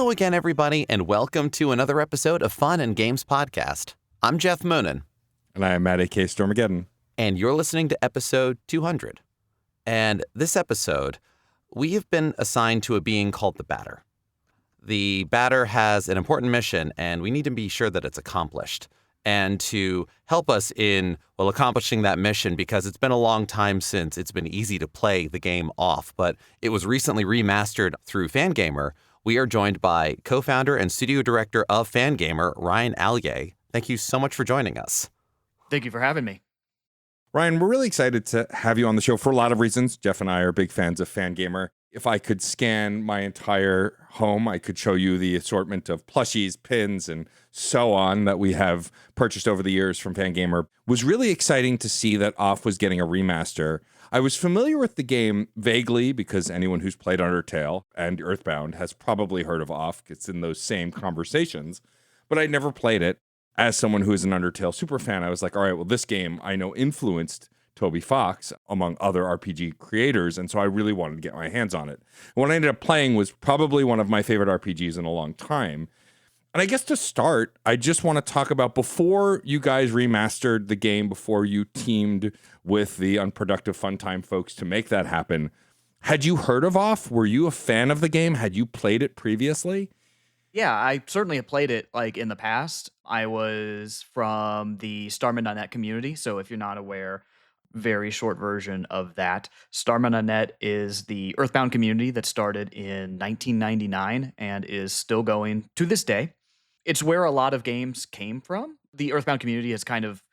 Hello again, everybody, and welcome to another episode of Fun and Games Podcast. I'm Geoff Moonen. And I am Matt A.K. Stormageddon. And you're listening to episode 200. And this episode, we have been assigned to a being called the Batter. The Batter has an important mission, and we need to be sure that it's accomplished. And to help us in, accomplishing that mission, because it's been a long time since it's been easy to play the game off, but it was recently remastered through Fangamer. We are joined by co-founder and studio director of Fangamer, Ryan Alyea. Thank you so much for joining us. Thank you for having me. Ryan, we're really excited to have you on the show for a lot of reasons. Geoff and I are big fans of Fangamer. If I could scan my entire home, I could show you the assortment of plushies, pins, and so on that we have purchased over the years from Fangamer. It was really exciting to see that Off was getting a remaster. I was familiar with the game vaguely because anyone who's played Undertale and Earthbound has probably heard of Off. It's in those same conversations, but I'd never played it. As someone who is an Undertale super fan, I was like, all right, well, this game I know influenced Toby Fox, among other RPG creators, and so I really wanted to get my hands on it. And what I ended up playing was probably one of my favorite RPGs in a long time. And I guess to start, I just want to talk about before you guys remastered the game, before you teamed with the Unproductive Funtime folks to make that happen, had you heard of Off? Were you a fan of the game? Had you played it previously? Yeah, I certainly have played it in the past. I was from the Starman.net community, so if you're not aware, very short version of that. Starman.net is the Earthbound community that started in 1999 and is still going to this day. It's where a lot of games came from. The Earthbound community has kind of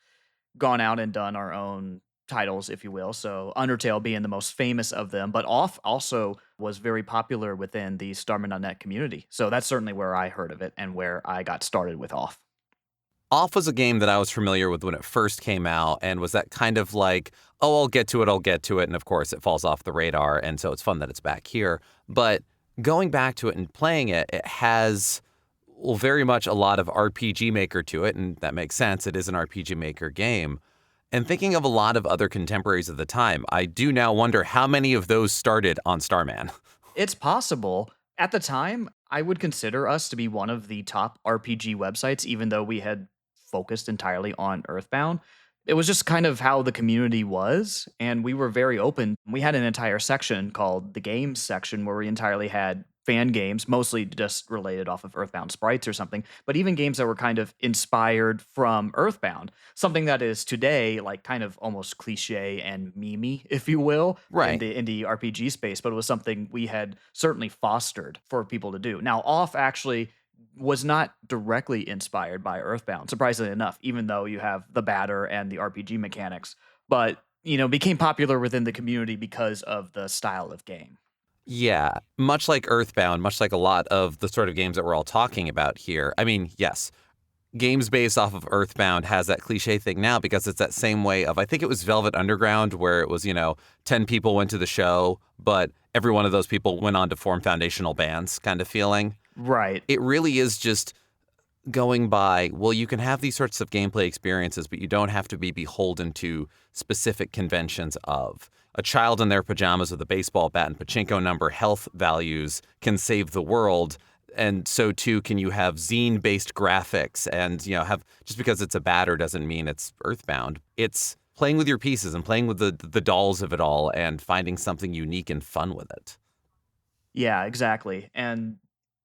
gone out and done our own titles, if you will. So Undertale being the most famous of them, but Off also was very popular within the Starman.net community. So that's certainly where I heard of it and where I got started with Off. Off was a game that I was familiar with when it first came out, and was that kind of like, oh, I'll get to it, and of course it falls off the radar, and so it's fun that it's back here. But going back to it and playing it, it has very much a lot of RPG Maker to it, and that makes sense. It is an RPG Maker game. And thinking of a lot of other contemporaries of the time, I do now wonder how many of those started on Starman. It's possible. At the time, I would consider us to be one of the top RPG websites, even though we had focused entirely on Earthbound. It was just kind of how the community was, and we were very open. We had an entire section called the games section where we entirely had fan games, mostly just related off of Earthbound sprites or something, but even games that were kind of inspired from Earthbound, something that is today kind of almost cliche and memey, if you will, right, in the RPG space, but it was something we had certainly fostered for people to do. Now, Off actually was not directly inspired by Earthbound, surprisingly enough, even though you have the Batter and the RPG mechanics, but, became popular within the community because of the style of game. Yeah, much like Earthbound, much like a lot of the sort of games that we're all talking about here. I mean, yes, games based off of Earthbound has that cliche thing now because it's that same way of, I think it was Velvet Underground, where it was, 10 people went to the show, but every one of those people went on to form foundational bands kind of feeling. Right. It really is just going by, you can have these sorts of gameplay experiences, but you don't have to be beholden to specific conventions of a child in their pajamas with a baseball bat and pachinko number health values can save the world. And so too can you have zine-based graphics and, have, just because it's a Batter doesn't mean it's Earthbound. It's playing with your pieces and playing with the dolls of it all and finding something unique and fun with it. Yeah, exactly. And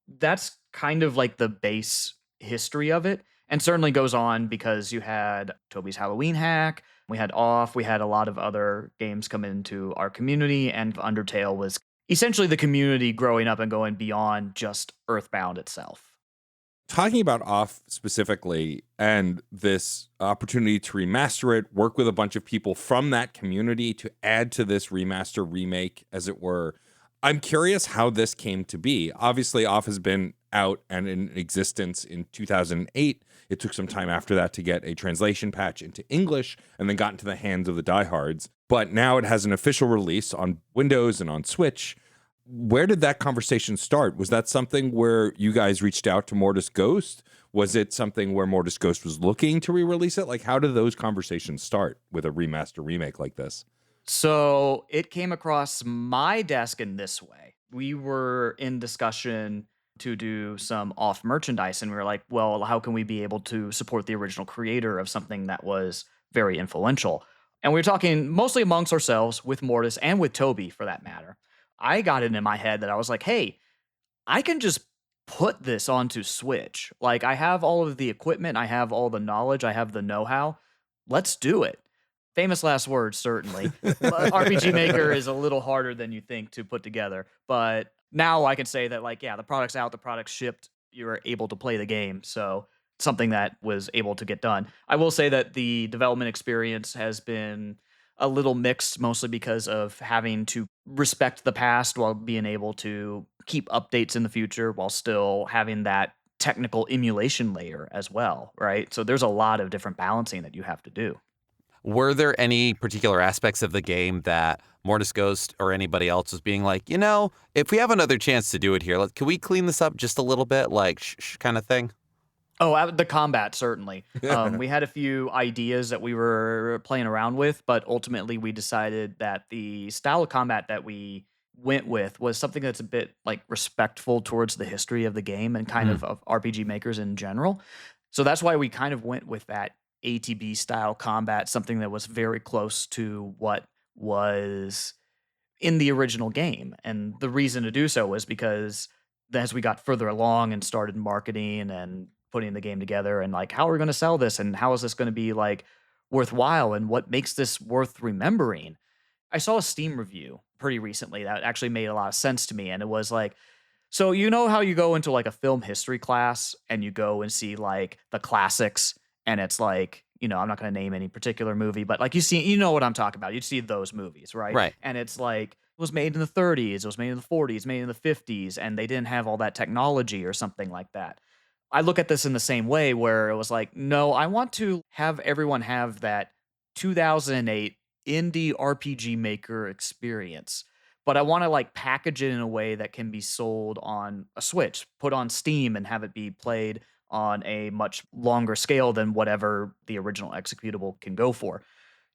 that's kind of like the base history of it, and certainly goes on because you had Toby's Halloween Hack, we had Off, we had a lot of other games come into our community, and Undertale was essentially the community growing up and going beyond just Earthbound itself. Talking about Off specifically and this opportunity to remaster it, work with a bunch of people from that community to add to this remaster remake, as it were, I'm curious how this came to be. Obviously, Off has been out and in existence in 2008. It took some time after that to get a translation patch into English and then got into the hands of the diehards. But now it has an official release on Windows and on Switch. Where did that conversation start? Was that something where you guys reached out to Mortis Ghost? Was it something where Mortis Ghost was looking to re-release it? How do those conversations start with a remaster remake like this? So it came across my desk in this way. We were in discussion to do some off merchandise. And we were like, well, how can we be able to support the original creator of something that was very influential? And we were talking mostly amongst ourselves with Mortis and with Toby for that matter. I got it in my head that I was like, hey, I can just put this onto Switch. Like, I have all of the equipment, I have all the knowledge, I have the know-how. Let's do it. Famous last words, certainly. RPG Maker is a little harder than you think to put together, but now I can say that, like, yeah, the product's out, the product's shipped, you're able to play the game. So something that was able to get done. I will say that the development experience has been a little mixed, mostly because of having to respect the past while being able to keep updates in the future while still having that technical emulation layer as well, right? So there's a lot of different balancing that you have to do. Were there any particular aspects of the game that Mortis Ghost or anybody else was being like, you know, if we have another chance to do it here, can we clean this up just a little bit, like kind of thing? Oh, the combat, certainly. We had a few ideas that we were playing around with, but ultimately we decided that the style of combat that we went with was something that's a bit like respectful towards the history of the game and kind Mm. of RPG makers in general. So that's why we kind of went with that ATB style combat, something that was very close to what was in the original game. And the reason to do so was because as we got further along and started marketing and putting the game together and like, how are we going to sell this? And how is this going to be like worthwhile? And what makes this worth remembering? I saw a Steam review pretty recently that actually made a lot of sense to me. And it was like, so you know how you go into like a film history class and you go and see like the classics and it's like, I'm not going to name any particular movie, but like you know what I'm talking about. You see those movies, right? Right. And it's like it was made in the 30s, it was made in the 40s, made in the 50s, and they didn't have all that technology or something like that. I look at this in the same way where it was like, no, I want to have everyone have that 2008 indie RPG maker experience, but I want to like package it in a way that can be sold on a Switch, put on Steam, and have it be played on a much longer scale than whatever the original executable can go for.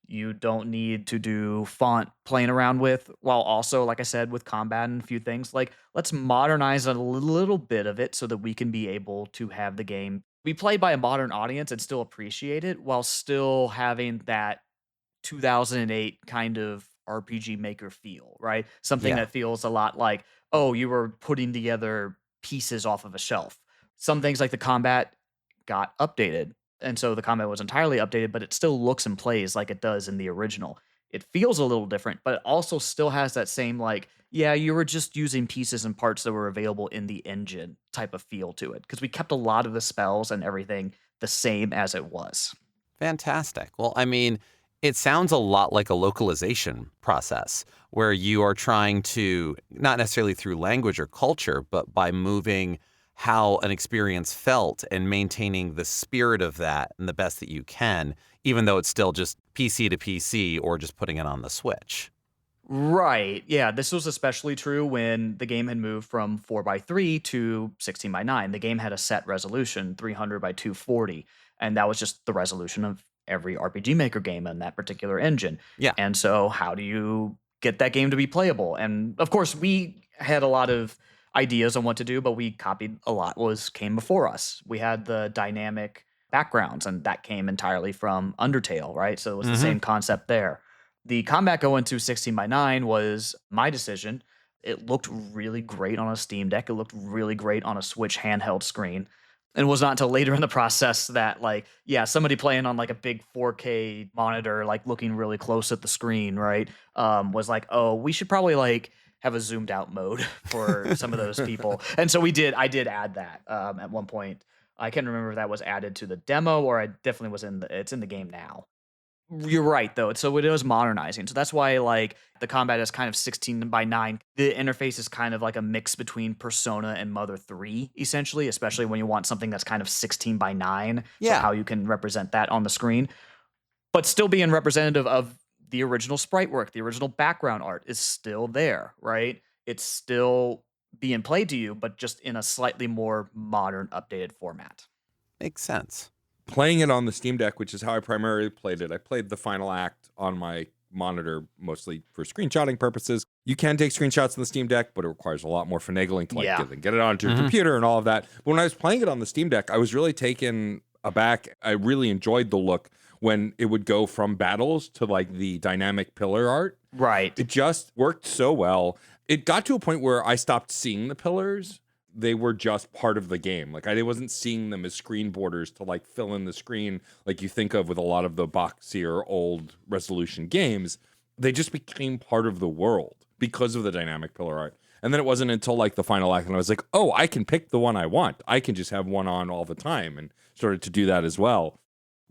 You don't need to do font playing around with, while also, like I said, with combat and a few things. Like, let's modernize a little bit of it so that we can be able to have the game be played by a modern audience and still appreciate it while still having that 2008 kind of RPG Maker feel, right? Something Yeah. that feels a lot like, oh, you were putting together pieces off of a shelf. Some things like the combat got updated. And so the combat was entirely updated, but it still looks and plays like it does in the original. It feels a little different, but it also still has that same, like, yeah, you were just using pieces and parts that were available in the engine type of feel to it. Because we kept a lot of the spells and everything the same as it was. Fantastic. Well, I mean, it sounds a lot like a localization process where you are trying to, not necessarily through language or culture, but by moving how an experience felt and maintaining the spirit of that and the best that you can, even though it's still just PC to PC or just putting it on the Switch. Right. Yeah. This was especially true when the game had moved from 4 by 3 to 16 by 9. The game had a set resolution, 300 by 240. And that was just the resolution of every RPG Maker game in that particular engine. Yeah. And so, how do you get that game to be playable? And of course, we had a lot of ideas on what to do, but we copied a lot was came before us. We had the dynamic backgrounds, and that came entirely from Undertale, right? So it was the Hmm. same concept there. The combat going to 16 by 9 was my decision. It looked really great on a Steam Deck. It looked really great on a Switch handheld screen. And it was not until later in the process that, like, yeah, somebody playing on like a big 4K monitor, like looking really close at the screen, right, was like, oh, we should probably like have a zoomed out mode for some of those people. And so we did. I did add that at one point. I can't remember if that was added to the demo or I definitely was in the. It's in the game now. You're right, though. So it is modernizing. So that's why, like, the combat is kind of 16 by 9. The interface is kind of like a mix between Persona and Mother 3, essentially, especially when you want something that's kind of 16 by 9. So Yeah. how you can represent that on the screen, but still being representative of the original sprite work, the original background art is still there, right? It's still being played to you, but just in a slightly more modern, updated format. Makes sense. Playing it on the Steam Deck, which is how I primarily played it. I played the final act on my monitor mostly for screenshotting purposes. You can take screenshots on the Steam Deck, but it requires a lot more finagling to get it onto your computer and all of that. But when I was playing it on the Steam Deck, I was really taken aback. I really enjoyed the look when it would go from battles to like the dynamic pillar art. Right. It just worked so well. It got to a point where I stopped seeing the pillars. They were just part of the game. Like I wasn't seeing them as screen borders to like fill in the screen like you think of with a lot of the boxier old resolution games. They just became part of the world because of the dynamic pillar art. And then it wasn't until like the final act and I was like, oh, I can pick the one I want. I can just have one on all the time, and started to do that as well.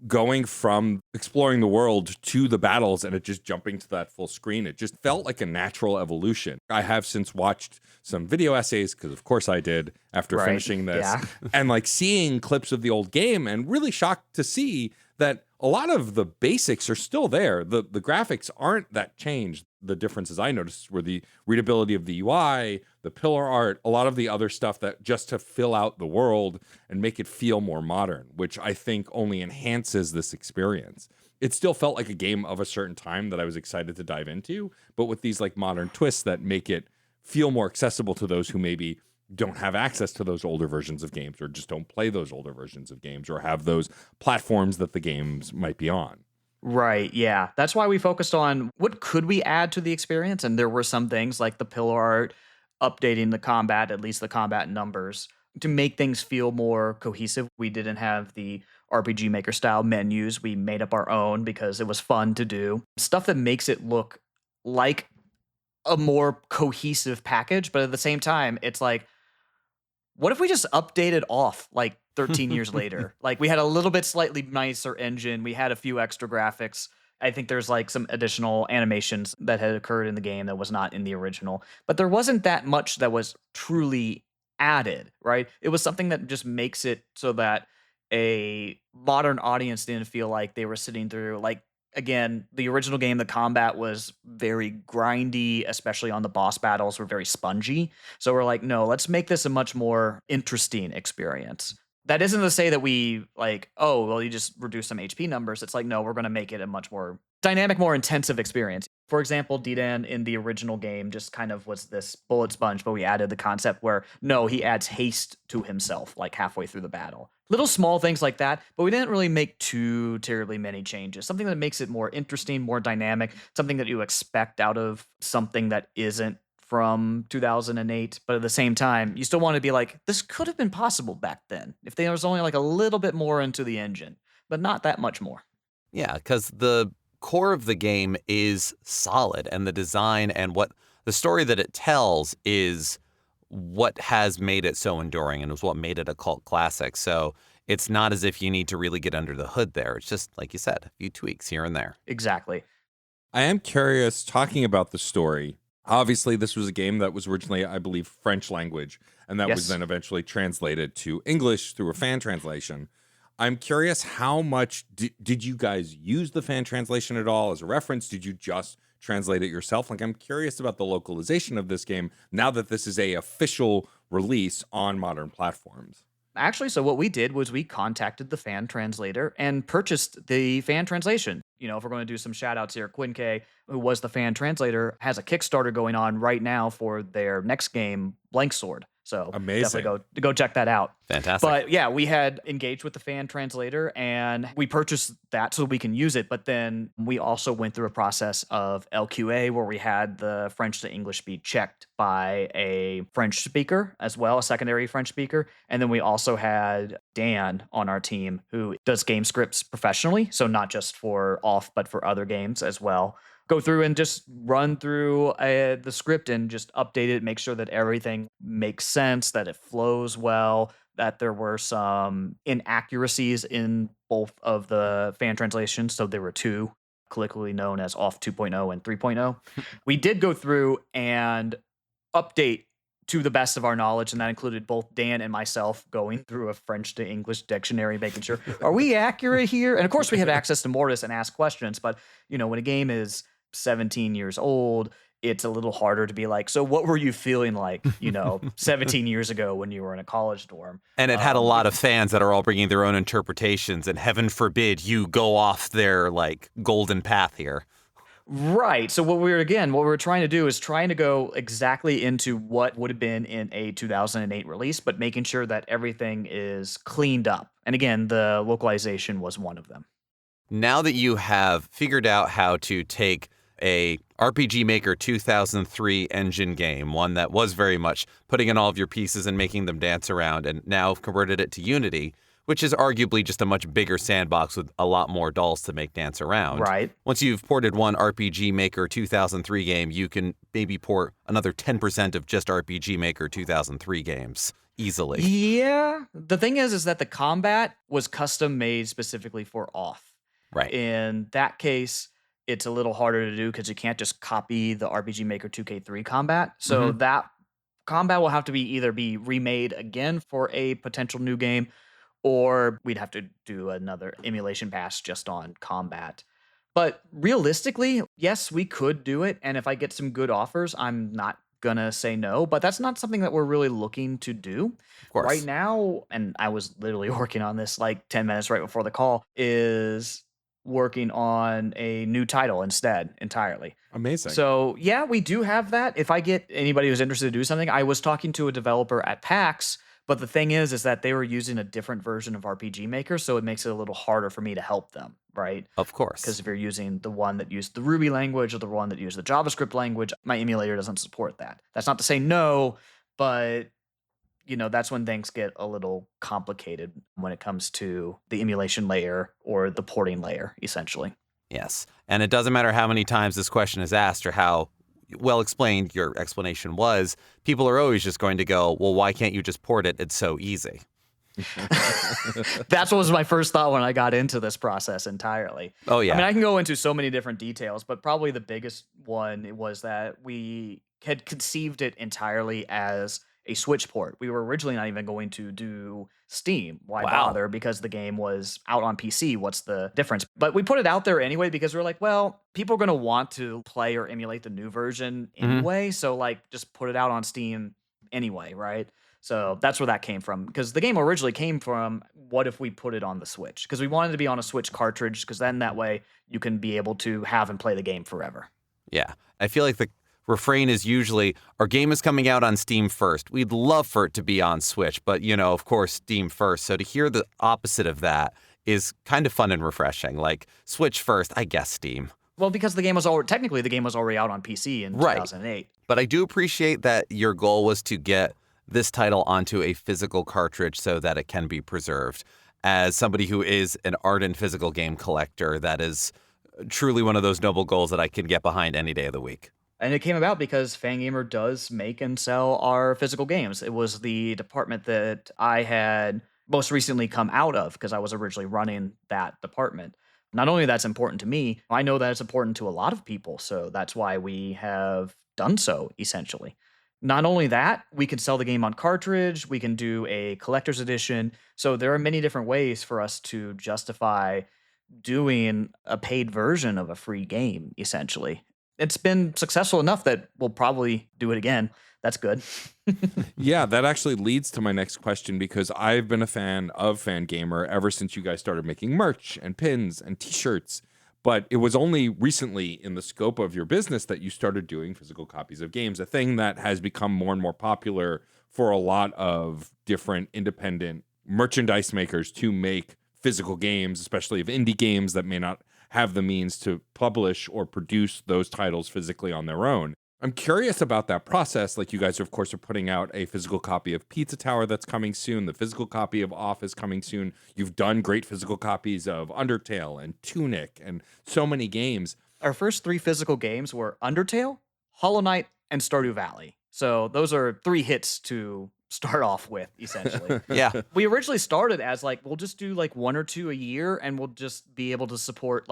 Going from exploring the world to the battles and it just jumping to that full screen, it just felt like a natural evolution. I have since watched some video essays, because of course I did after finishing this, and like seeing clips of the old game, and really shocked to see that a lot of the basics are still there. The graphics aren't that changed. The differences I noticed were the readability of the UI, the pillar art, a lot of the other stuff that just to fill out the world and make it feel more modern, which I think only enhances this experience. It still felt like a game of a certain time that I was excited to dive into, but with these like modern twists that make it feel more accessible to those who maybe don't have access to those older versions of games, or just don't play those older versions of games, or have those platforms that the games might be on. Right, yeah. That's why we focused on what could we add to the experience, and there were some things like the pillar art, updating the combat, at least the combat numbers, to make things feel more cohesive. We didn't have the RPG Maker style menus. We made up our own because it was fun to do. Stuff that makes it look like a more cohesive package, but at the same time, it's like, what if we just updated off like 13 years later? Like we had a little bit slightly nicer engine. We had a few extra graphics. I think there's like some additional animations that had occurred in the game that was not in the original, but there wasn't that much that was truly added, right? It was something that just makes it so that a modern audience didn't feel like they were sitting through like, again, the original game, the combat was very grindy, especially on the boss battles were very spongy. So we're like, no, let's make this a much more interesting experience. That isn't to say that we like, oh, well, you just reduce some HP numbers. It's like, no, we're going to make it a much more dynamic, more intensive experience. For example, Didan in the original game just kind of was this bullet sponge, but we added the concept where, no, he adds haste to himself like halfway through the battle. Little small things like that, but we didn't really make too terribly many changes. Something that makes it more interesting, more dynamic, something that you expect out of something that isn't from 2008. But at the same time, you still want to be like, this could have been possible back then if there was only like a little bit more into the engine, but not that much more. Yeah, because the core of the game is solid, and the design and what the story that it tells is what has made it so enduring and was what made it a cult classic. So it's not as if you need to really get under the hood there. It's just, like you said, a few tweaks here and there. Exactly. I am curious, talking about the story. Obviously, this was a game that was originally, I believe, French language, and that was then eventually translated to English through a fan translation. I'm curious, how much did you guys use the fan translation at all as a reference? Did you just translate it yourself? Like, I'm curious about the localization of this game now that this is a official release on modern platforms. Actually, so what we did was we contacted the fan translator and purchased the fan translation. You know, if we're going to do some shout outs here, Quinke, who was the fan translator, has a Kickstarter going on right now for their next game, Blank Sword. So amazing. Definitely go check that out. Fantastic. But yeah, we had engaged with the fan translator and we purchased that so we can use it. But then we also went through a process of LQA where we had the French to English speed checked by a French speaker as well, a secondary French speaker. And then we also had Dan on our team who does game scripts professionally. So not just for Off, but for other games as well. Go through and just run through the script and just update it, make sure that everything makes sense, that it flows well, that there were some inaccuracies in both of the fan translations. So there were two, colloquially known as Off 2.0 and 3.0. We did go through and update to the best of our knowledge, and that included both Dan and myself going through a French to English dictionary, making sure, are we accurate here? And of course, we have access to Mortis and ask questions, but you know, when a game is 17 years old, it's a little harder to be like, so what were you feeling like, 17 years ago when you were in a college dorm? And it had a lot of fans that are all bringing their own interpretations, and heaven forbid you go off their like golden path here. Right. So what we're trying to do is trying to go exactly into what would have been in a 2008 release, but making sure that everything is cleaned up. And again, the localization was one of them. Now that you have figured out how to take a RPG Maker 2003 engine game, one that was very much putting in all of your pieces and making them dance around, and now converted it to Unity, which is arguably just a much bigger sandbox with a lot more dolls to make dance around. Right. Once you've ported one RPG Maker 2003 game, you can maybe port another 10% of just RPG Maker 2003 games easily. Yeah. The thing is that the combat was custom made specifically for off. Right. In that case, it's a little harder to do because you can't just copy the RPG Maker 2K3 combat. So that combat will have to either be remade again for a potential new game, or we'd have to do another emulation pass just on combat. But realistically, yes, we could do it. And if I get some good offers, I'm not gonna say no, but that's not something that we're really looking to do Of course. right now. And I was literally working on this like 10 minutes right before the call, is working on a new title instead entirely. Amazing. So yeah, we do have that. If I get anybody who's interested to do something, I was talking to a developer at PAX, but the thing is that they were using a different version of RPG Maker, so it makes it a little harder for me to help them, right? Of course. Because if you're using the one that used the Ruby language or the one that used the JavaScript language, my emulator doesn't support that. That's not to say no, but that's when things get a little complicated when it comes to the emulation layer or the porting layer, essentially. Yes. And it doesn't matter how many times this question is asked or how well explained your explanation was, people are always just going to go, well, why can't you just port it? It's so easy. That's what was my first thought when I got into this process entirely. Oh, yeah. I mean, I can go into so many different details, but probably the biggest one was that we had conceived it entirely as a Switch port. We were originally not even going to do Steam. Why Wow. bother? Because the game was out on PC. What's the difference? But we put it out there anyway because we're like, well, people are going to want to play or emulate the new version anyway. So just put it out on Steam anyway, right? So that's where that came from. Because the game originally came from, what if we put it on the Switch? Because we wanted to be on a Switch cartridge, because then that way you can be able to have and play the game forever. Yeah. I feel like the refrain is usually, our game is coming out on Steam first. We'd love for it to be on Switch, but, of course, Steam first. So to hear the opposite of that is kind of fun and refreshing. Like, Switch first, I guess Steam. Well, because the game was technically already out on PC in 2008. But I do appreciate that your goal was to get this title onto a physical cartridge so that it can be preserved. As somebody who is an ardent physical game collector, that is truly one of those noble goals that I can get behind any day of the week. And it came about because Fangamer does make and sell our physical games. It was the department that I had most recently come out of, because I was originally running that department. Not only that's important to me, I know that it's important to a lot of people. So that's why we have done so, essentially. Not only that, we can sell the game on cartridge. We can do a collector's edition. So there are many different ways for us to justify doing a paid version of a free game, essentially. It's been successful enough that we'll probably do it again. That's good. Yeah, that actually leads to my next question, because I've been a fan of Fangamer ever since you guys started making merch and pins and t-shirts. But it was only recently in the scope of your business that you started doing physical copies of games, a thing that has become more and more popular for a lot of different independent merchandise makers to make physical games, especially of indie games that may not have the means to publish or produce those titles physically on their own. I'm curious about that process. Like, you guys, of course, are putting out a physical copy of Pizza Tower that's coming soon. The physical copy of Off is coming soon. You've done great physical copies of Undertale and Tunic and so many games. Our first 3 physical games were Undertale, Hollow Knight, and Stardew Valley. So those are 3 hits to start off with, essentially. Yeah. We originally started as we'll just do 1 or 2 a year, and we'll just be able to support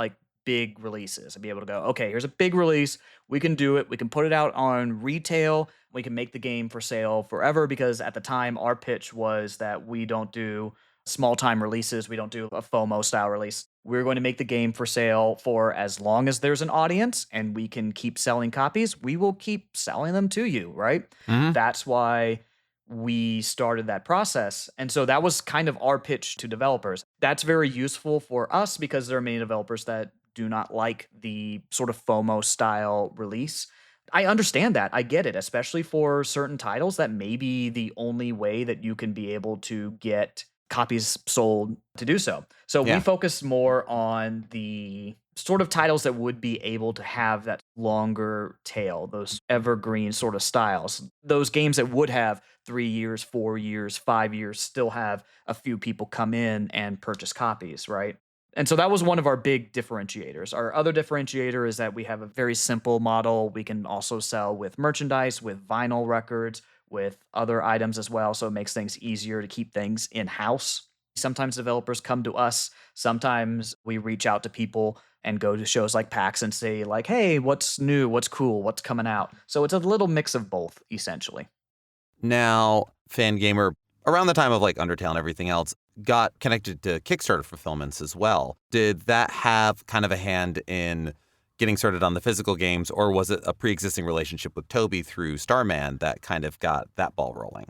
big releases and be able to go, okay, here's a big release. We can do it. We can put it out on retail. We can make the game for sale forever, because at the time our pitch was that we don't do small time releases. We don't do a FOMO style release. We're going to make the game for sale for as long as there's an audience and we can keep selling copies. We will keep selling them to you, right? That's why we started that process. And so that was kind of our pitch to developers. That's very useful for us because there are many developers that do not like the sort of FOMO style release. I understand that. I get it, especially for certain titles that may be the only way that you can be able to get copies sold to do so. So we Yeah. focus more on the sort of titles that would be able to have that longer tail, those evergreen sort of styles. Those games that would have 3 years, 4 years, 5 years, still have a few people come in and purchase copies, right? And so that was one of our big differentiators. Our other differentiator is that we have a very simple model. We can also sell with merchandise, with vinyl records, with other items as well. So it makes things easier to keep things in house. Sometimes developers come to us. Sometimes we reach out to people and go to shows like PAX and say, like, hey, what's new? What's cool? What's coming out? So it's a little mix of both, essentially. Now, Fangamer, around the time of like Undertale and everything else, got connected to Kickstarter fulfillments as well. Did that have kind of a hand in getting started on the physical games, or was it a pre-existing relationship with Toby through Starman that kind of got that ball rolling?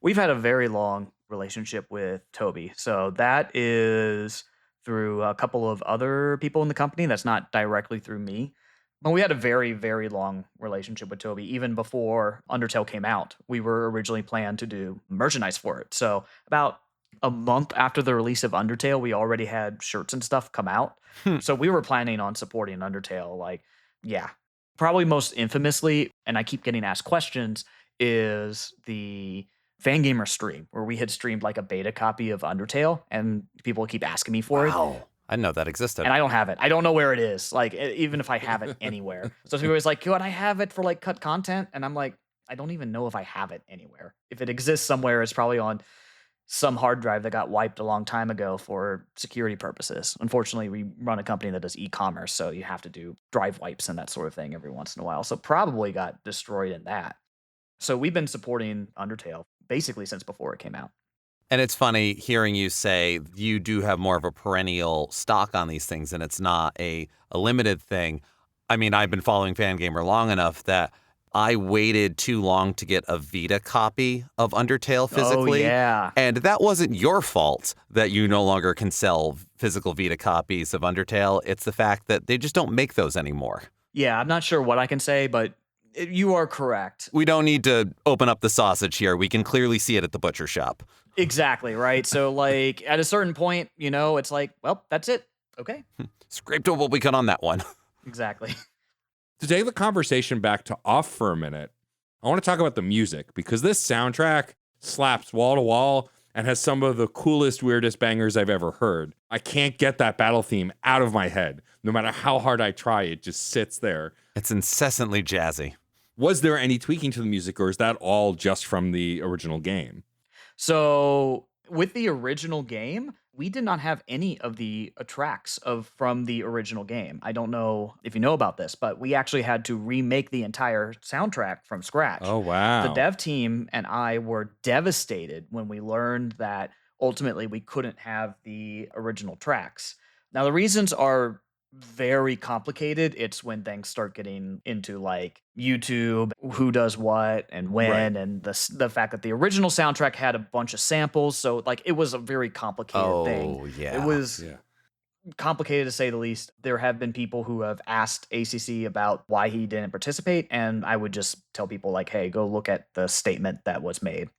We've had a very long relationship with Toby. So that is through a couple of other people in the company. That's not directly through me. But we had a very, very long relationship with Toby. Even before Undertale came out, we were originally planned to do merchandise for it. So about a month after the release of Undertale, we already had shirts and stuff come out. Hmm. So we were planning on supporting Undertale. Like, yeah, probably most infamously, and I keep getting asked questions, is the Fangamer stream where we had streamed like a beta copy of Undertale, and people keep asking me for it. Wow. I didn't know that existed. And I don't have it. I don't know where it is. Like, even if I have it anywhere. So people always like, could I have it for like cut content? And I'm like, I don't even know if I have it anywhere. If it exists somewhere, it's probably on some hard drive that got wiped a long time ago for security purposes. Unfortunately, we run a company that does e-commerce, so you have to do drive wipes and that sort of thing every once in a while. So probably got destroyed in that. So we've been supporting Undertale basically since before it came out. And it's funny hearing you say you do have more of a perennial stock on these things and it's not a limited thing. I mean, I've been following Fangamer long enough that I waited too long to get a Vita copy of Undertale physically. Oh, yeah. And that wasn't your fault that you no longer can sell physical Vita copies of Undertale. It's the fact that they just don't make those anymore. Yeah, I'm not sure what I can say, but you are correct. We don't need to open up the sausage here. We can clearly see it at the butcher shop. Exactly, right? So, like, at a certain point, it's like, well, that's it. Okay. Scraped up what we could on that one. Exactly. To take the conversation back to off for a minute, I want to talk about the music because this soundtrack slaps wall to wall and has some of the coolest, weirdest bangers I've ever heard. I can't get that battle theme out of my head. No matter how hard I try, it just sits there. It's incessantly jazzy. Was there any tweaking to the music, or is that all just from the original game? So with the original game, we did not have any of the tracks from the original game. I don't know if you know about this, but we actually had to remake the entire soundtrack from scratch. Oh, wow. The dev team and I were devastated when we learned that ultimately we couldn't have the original tracks. Now, the reasons are very complicated. It's when things start getting into like YouTube, who does what and when, Right. and the fact that the original soundtrack had a bunch of samples. So like it was a very complicated thing. Oh, yeah. It was Yeah. complicated to say the least. There have been people who have asked ACC about why he didn't participate, and I would just tell people like, hey, go look at the statement that was made.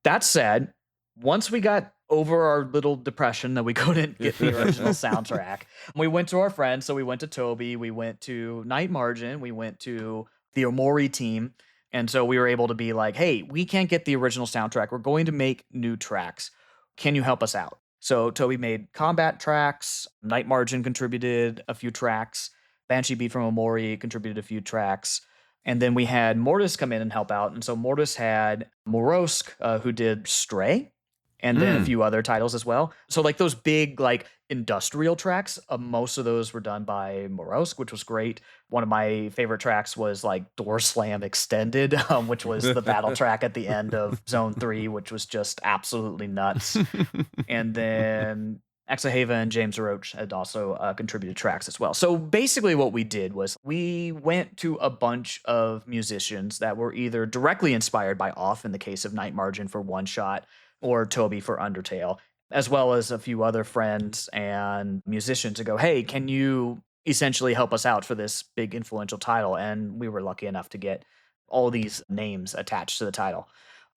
That said, once we got over our little depression that we couldn't get the original soundtrack, we went to our friends. So we went to Toby, we went to Night Margin, we went to the Omori team. And so we were able to be like, hey, we can't get the original soundtrack. We're going to make new tracks. Can you help us out? So Toby made combat tracks. Night Margin contributed a few tracks. Banshee Beat from Omori contributed a few tracks. And then we had Mortis come in and help out. And so Mortis had Morosk, who did Stray, and then a few other titles as well. So like those big like industrial tracks, most of those were done by Morosk, which was great. One of my favorite tracks was like Door Slam Extended, which was the battle track at the end of Zone 3, which was just absolutely nuts. And then Exahava and James Roach had also contributed tracks as well. So basically what we did was we went to a bunch of musicians that were either directly inspired by Off in the case of Night Margin for One Shot, or Toby for Undertale, as well as a few other friends and musicians to go, hey, can you essentially help us out for this big influential title. And we were lucky enough to get all these names attached to the title.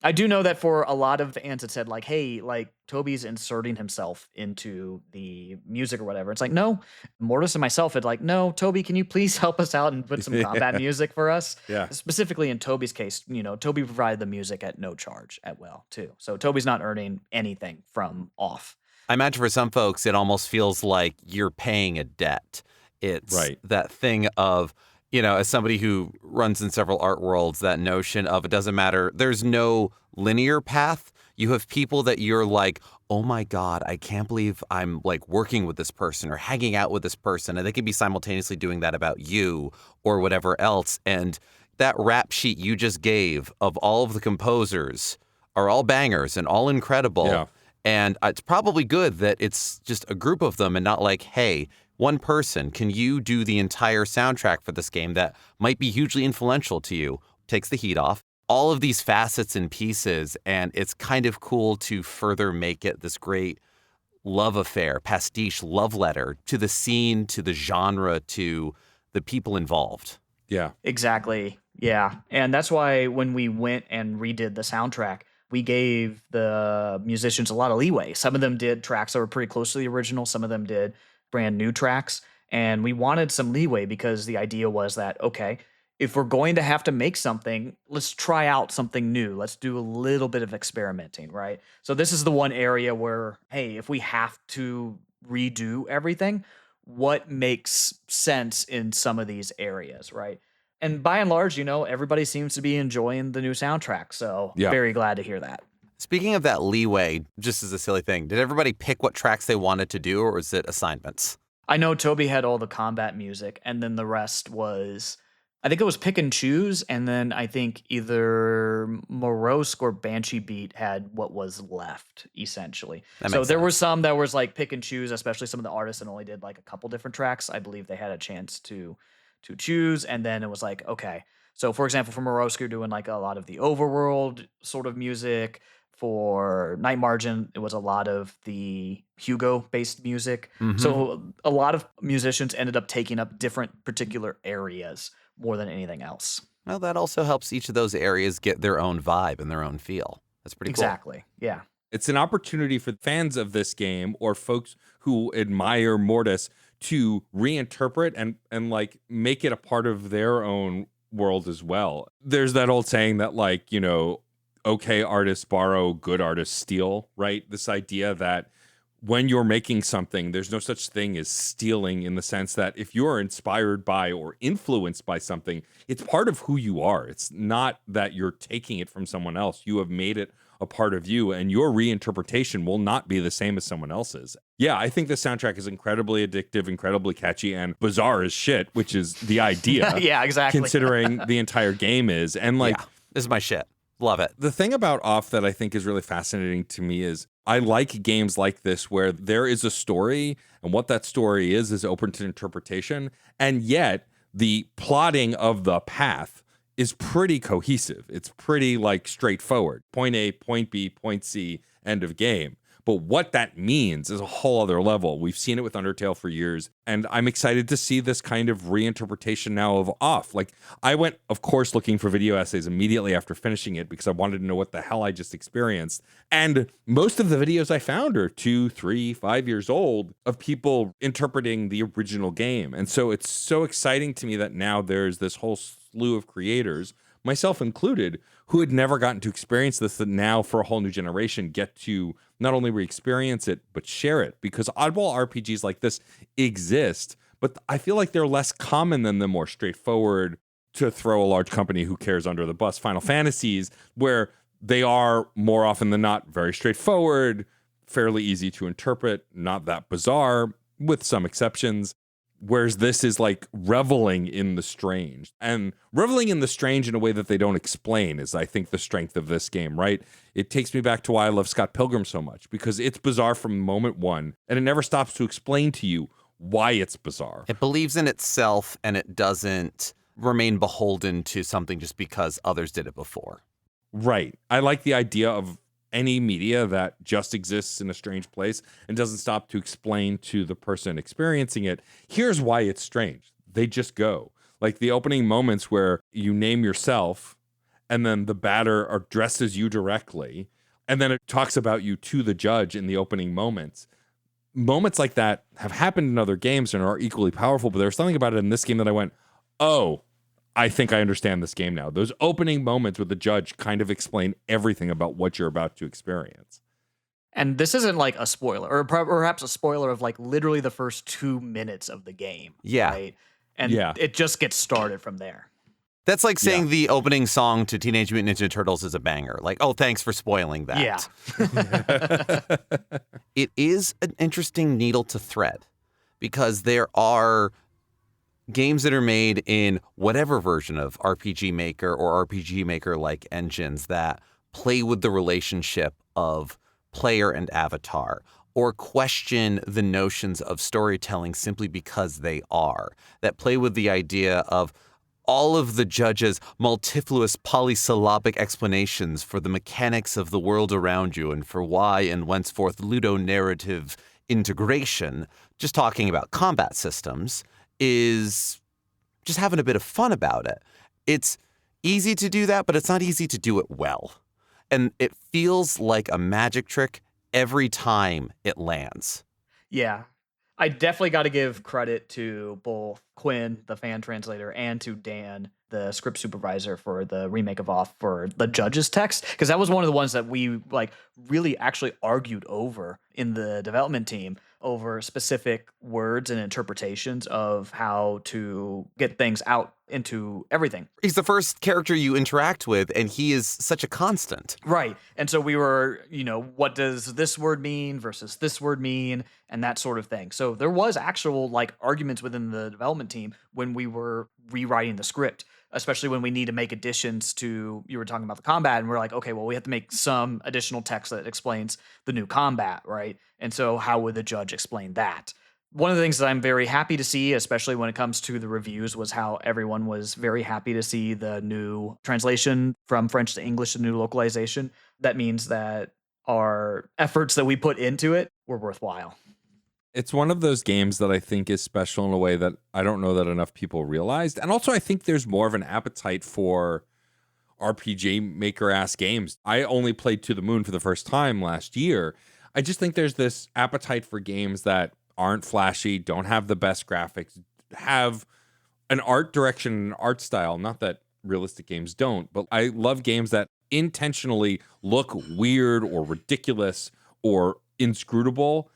I do know that for a lot of fans, it said like, "Hey, like Toby's inserting himself into the music or whatever." It's like, no, Mortis and myself had like, "No, Toby, can you please help us out and put some combat music for us?" Yeah. Specifically in Toby's case, Toby provided the music at no charge at Well too, so Toby's not earning anything from off. I imagine for some folks, it almost feels like you're paying a debt. It's Right. that thing of, as somebody who runs in several art worlds, that notion of it doesn't matter. There's no linear path. You have people that you're like, oh my God, I can't believe I'm like working with this person or hanging out with this person. And they could be simultaneously doing that about you or whatever else. And that rap sheet you just gave of all of the composers are all bangers and all incredible. Yeah. And it's probably good that it's just a group of them and not like, hey, one person, can you do the entire soundtrack for this game that might be hugely influential to you? Takes the heat off. All of these facets and pieces, and it's kind of cool to further make it this great love affair, pastiche love letter to the scene, to the genre, to the people involved. Yeah. Exactly. Yeah. And that's why when we went and redid the soundtrack, we gave the musicians a lot of leeway. Some of them did tracks that were pretty close to the original. Some of them did brand new tracks. And we wanted some leeway because the idea was that, okay, if we're going to have to make something, let's try out something new. Let's do a little bit of experimenting, right? So this is the one area where, hey, if we have to redo everything, what makes sense in some of these areas, right? And by and large, everybody seems to be enjoying the new soundtrack. So Yeah. very glad to hear that. Speaking of that leeway, just as a silly thing, did everybody pick what tracks they wanted to do, or was it assignments? I know Toby had all the combat music, and then the rest was, I think it was pick and choose, and then I think either Morosk or Banshee Beat had what was left, essentially. That So makes there were sense. some that was like pick and choose, especially some of the artists that only did like a couple different tracks. I believe they had a chance to choose, and then it was like, okay. So for example, for Morosk, you're doing like a lot of the overworld sort of music. For Night Margin, it was a lot of the Hugo-based music. Mhm. So a lot of musicians ended up taking up different particular areas more than anything else. Well, that also helps each of those areas get their own vibe and their own feel. That's pretty cool. Exactly. Yeah. It's an opportunity for fans of this game or folks who admire Mortis to reinterpret and like make it a part of their own world as well. There's that old saying that like, okay artists borrow, good artists steal, right? This idea that when you're making something, there's no such thing as stealing, in the sense that if you're inspired by or influenced by something, it's part of who you are. It's not that you're taking it from someone else. You have made it a part of you, and your reinterpretation will not be the same as someone else's. Yeah, I think the soundtrack is incredibly addictive, incredibly catchy, and bizarre as shit, which is the idea. Yeah, exactly. Considering the entire game is. And like, Yeah, this is my shit. Love it. the thing about Off that I think is really fascinating to me is I like games like this where there is a story, and what that story is open to interpretation, and yet the plotting of the path is pretty cohesive. It's pretty like straightforward. Point A, point B, point C, end of game. But what that means is a whole other level. We've seen it with Undertale for years, and I'm excited to see this kind of reinterpretation now of Off. Like, I went, of course, looking for video essays immediately after finishing it because I wanted to know what the hell I just experienced. And most of the videos I found are 2, 3, 5 years old of people interpreting the original game. And so it's so exciting to me that now there's this whole slew of creators, myself included, who had never gotten to experience this, that now for a whole new generation get to not only re-experience it, but share it. Because oddball RPGs like this exist, but I feel like they're less common than the more straightforward, to throw a large company who cares under the bus, Final Fantasies, where they are more often than not very straightforward, fairly easy to interpret, not that bizarre, with some exceptions. Whereas this is like reveling in the strange, and reveling in the strange in a way that they don't explain is, I think, the strength of this game, right? It takes me back to why I love Scott Pilgrim so much, because it's bizarre from moment one, and it never stops to explain to you why it's bizarre. It believes in itself, and it doesn't remain beholden to something just because others did it before. Right. I like the idea of any media that just exists in a strange place and doesn't stop to explain to the person experiencing it, here's why it's strange. They just go. Like the opening moments where you name yourself and then the batter addresses you directly, and then it talks about you to the judge in the opening moments. Moments like that have happened in other games and are equally powerful, but there's something about it in this game that I went, oh, I think I understand this game now. Those opening moments with the judge kind of explain everything about what you're about to experience. And this isn't like a spoiler, or perhaps a spoiler of like literally the first 2 minutes of the game. Yeah. Right? And it just gets started from there. That's like saying the opening song to Teenage Mutant Ninja Turtles is a banger. Like, oh, thanks for spoiling that. Yeah. It is an interesting needle to thread because there are games that are made in whatever version of RPG Maker or RPG Maker-like engines that play with the relationship of player and avatar, or question the notions of storytelling simply because they are, that play with the idea of all of the judge's multifluous polysyllabic explanations for the mechanics of the world around you and for why and whenceforth ludonarrative integration, just talking about combat systems, is just having a bit of fun about it. It's easy to do that, but it's not easy to do it well. And it feels like a magic trick every time it lands. Yeah. I definitely got to give credit to both Quinn, the fan translator, and to Dan, the script supervisor for the remake of Off, for the judge's text, because that was one of the ones that we like really actually argued over in the development team, over specific words and interpretations of how to get things out into everything. He's the first character you interact with, and he is such a constant. Right. And so we were, what does this word mean versus this word mean, and that sort of thing. So there was actual like arguments within the development team when we were rewriting the script, especially when we need to make additions to, you were talking about the combat, and we're like, okay, well, we have to make some additional text that explains the new combat, right? And so how would the judge explain that? One of the things that I'm very happy to see, especially when it comes to the reviews, was how everyone was very happy to see the new translation from French to English, the new localization. That means that our efforts that we put into it were worthwhile. It's one of those games that I think is special in a way that I don't know that enough people realized. And also, I think there's more of an appetite for RPG Maker-ass games. I only played To the Moon for the first time last year. I just think there's this appetite for games that aren't flashy, don't have the best graphics, have an art direction and art style. Not that realistic games don't, but I love games that intentionally look weird or ridiculous or inscrutable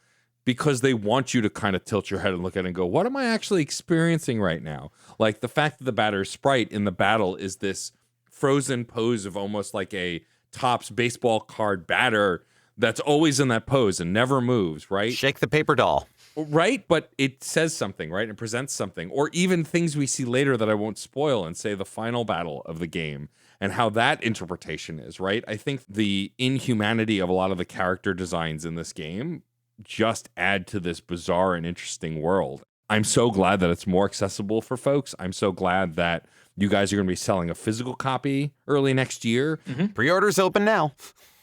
because they want you to kind of tilt your head and look at it and go, what am I actually experiencing right now? Like the fact that the batter's sprite in the battle is this frozen pose of almost like a Topps baseball card batter that's always in that pose and never moves, right? Shake the paper doll. Right, but it says something, right? It presents something. Or even things we see later that I won't spoil and say the final battle of the game and how that interpretation is, right? I think the inhumanity of a lot of the character designs in this game just add to this bizarre and interesting world. I'm so glad that it's more accessible for folks. I'm so glad that you guys are going to be selling a physical copy early next year. Mm-hmm. Pre-orders open now.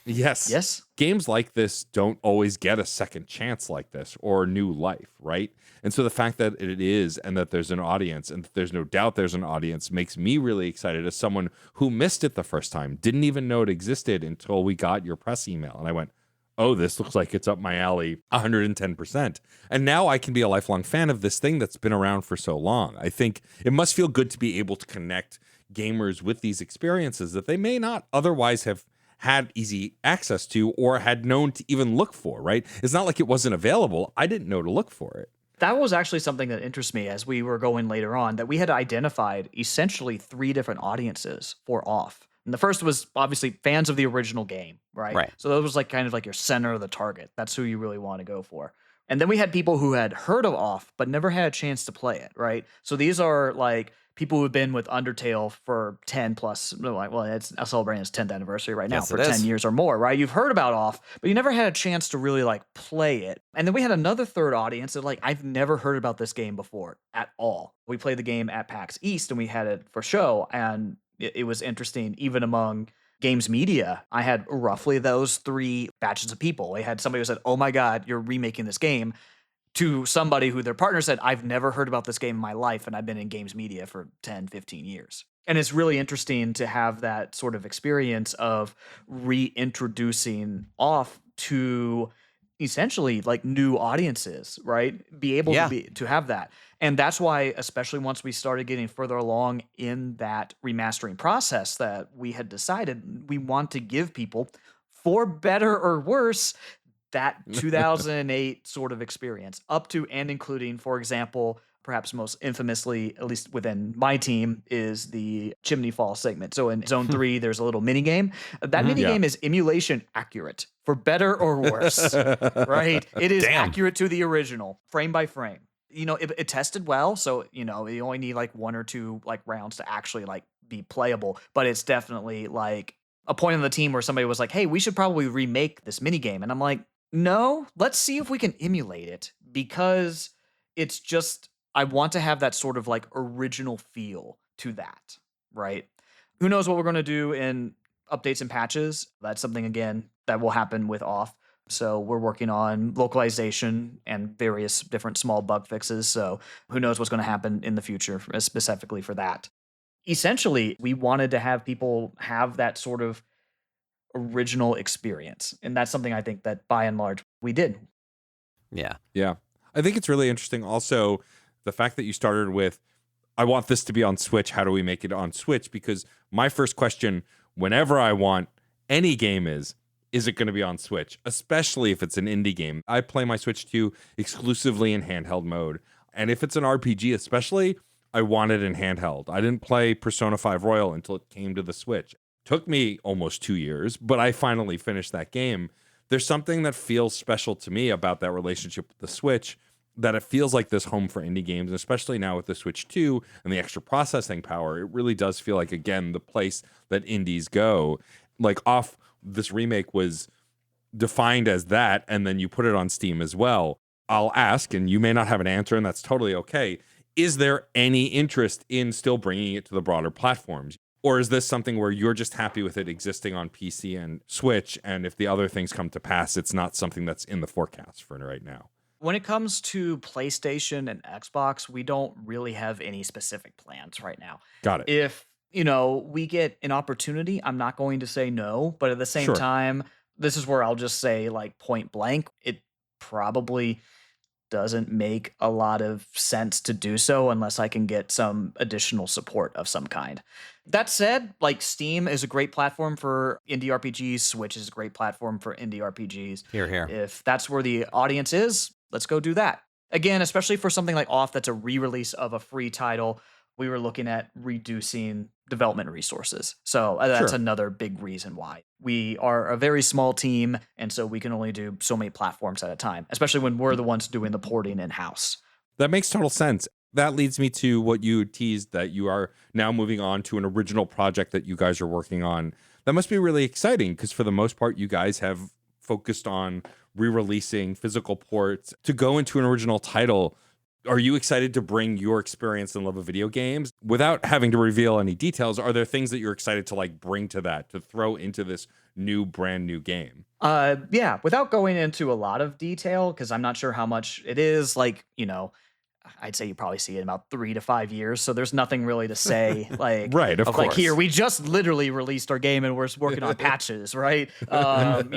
Yes. Games like this don't always get a second chance like this or new life, right? And so the fact that it is and that there's an audience and there's no doubt there's an audience makes me really excited as someone who missed it the first time, didn't even know it existed until we got your press email. And I went, oh, this looks like it's up my alley 110%. And now I can be a lifelong fan of this thing that's been around for so long. I think it must feel good to be able to connect gamers with these experiences that they may not otherwise have had easy access to or had known to even look for, right? It's not like it wasn't available. I didn't know to look for it. That was actually something that interests me as we were going later on, that we had identified essentially 3 different audiences for Off. And the first was obviously fans of the original game, right? Right. So that was like kind of like your center of the target. That's who you really want to go for. And then we had people who had heard of Off, but never had a chance to play it, right? So these are like people who've been with Undertale for 10 plus, well, it's celebrating its 10th anniversary right now, Yes, for it 10 is. years or more, right? You've heard about Off, but you never had a chance to really like play it. And then we had another third audience that like, I've never heard about this game before at all. We played the game at PAX East and we had it for show, and it was interesting even among games media, I had roughly those three batches of people. I had somebody who said, "Oh my God, you're remaking this game," to somebody who their partner said, "I've never heard about this game in my life, and I've been in games media for 10, 15 years." And it's really interesting to have that sort of experience of reintroducing off to essentially like new audiences, right? Be able Yeah. to have that. And that's why, especially once we started getting further along in that remastering process, that we had decided we want to give people, for better or worse, that 2008 sort of experience, up to and including, for example, perhaps most infamously, at least within my team, is the Chimney Fall segment. So in Zone 3, there's a little mini game. That mini Yeah. game is emulation accurate, for better or worse, right? It is Damn. accurate to the original, frame by frame. It tested well, so you only need like one or two like rounds to actually like be playable, but it's definitely like a point on the team where somebody was like, "Hey, we should probably remake this mini game," and I'm like, no, let's see if we can emulate it, because it's just, I want to have that sort of like original feel to that, right? Who knows what we're going to do in updates and patches? That's something, again, that will happen with off. So we're working on localization and various different small bug fixes. So who knows what's going to happen in the future, specifically for that. Essentially, we wanted to have people have that sort of original experience. And that's something I think that by and large we did. Yeah. Yeah. I think it's really interesting also the fact that you started with, I want this to be on Switch. How do we make it on Switch? Because my first question, whenever I want any game is it going to be on Switch? Especially if it's an indie game. I play my Switch 2 exclusively in handheld mode. And if it's an RPG especially, I want it in handheld. I didn't play Persona 5 Royal until it came to the Switch. Took me almost 2 years, but I finally finished that game. There's something that feels special to me about that relationship with the Switch, that it feels like this home for indie games, and especially now with the Switch 2 and the extra processing power, it really does feel like, again, the place that indies go. Like, off, this remake was defined as that, and then you put it on Steam as well. I'll ask, and you may not have an answer, and that's totally okay. Is there any interest in still bringing it to the broader platforms? Or is this something where you're just happy with it existing on PC and Switch, and if the other things come to pass, it's not something that's in the forecast for right now? When it comes to PlayStation and Xbox, we don't really have any specific plans right now. Got it. If, we get an opportunity, I'm not going to say no, but at the same Sure. time, this is where I'll just say like point blank, it probably doesn't make a lot of sense to do so unless I can get some additional support of some kind. That said, like Steam is a great platform for indie RPGs, Switch is a great platform for indie RPGs. Here, here. If that's where the audience is, let's go do that. Again, especially for something like Off that's a re-release of a free title, we were looking at reducing development resources. So that's Sure. another big reason why. We are a very small team, and so we can only do so many platforms at a time, especially when we're the ones doing the porting in-house. That makes total sense. That leads me to what you teased, that you are now moving on to an original project that you guys are working on. That must be really exciting, because for the most part, you guys have focused on re-releasing physical ports. To go into an original title, are you excited to bring your experience and love of video games? Without having to reveal any details, are there things that you're excited to like bring to that, to throw into this brand new game? Yeah, without going into a lot of detail, because I'm not sure how much it is, like, I'd say you probably see it in about 3 to 5 years. So there's nothing really to say, like, Right, of like course. here, we just literally released our game and we're working on patches, right? We